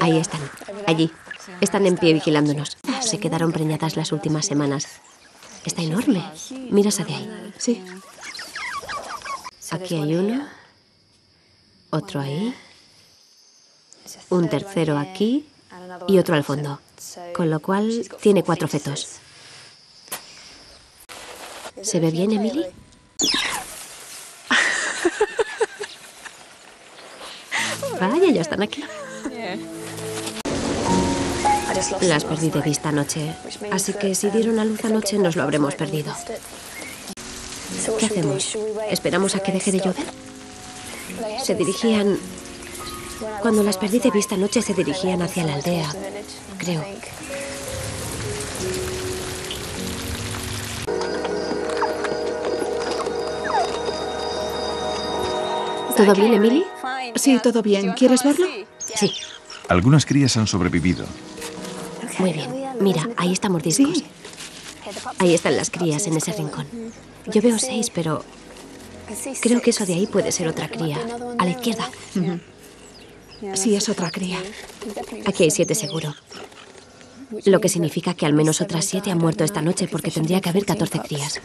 Ahí están, allí. Están en pie vigilándonos. Se quedaron preñadas las últimas semanas. Está enorme. Mira esa de ahí. Sí. Aquí hay uno. Otro ahí. Un tercero aquí. Y otro al fondo. Con lo cual tiene 4 fetos. ¿Se ve bien, Emily? Vaya, ya están aquí. Las perdí de vista anoche. Así que si dieron a luz anoche nos lo habremos perdido. ¿Qué hacemos? ¿Esperamos a que deje de llover? Se dirigían... Cuando las perdí de vista anoche se dirigían hacia la aldea, creo. ¿Todo bien, Emily? Sí, todo bien. ¿Quieres verlo? Sí. Algunas crías han sobrevivido. Muy bien. Mira, ahí está Mordiscos. Sí. Ahí están las crías en ese rincón. Yo veo 6, pero creo que eso de ahí puede ser otra cría. A la izquierda. Sí, es otra cría. Aquí hay 7 seguro. Lo que significa que al menos otras 7 han muerto esta noche porque tendría que haber 14 crías.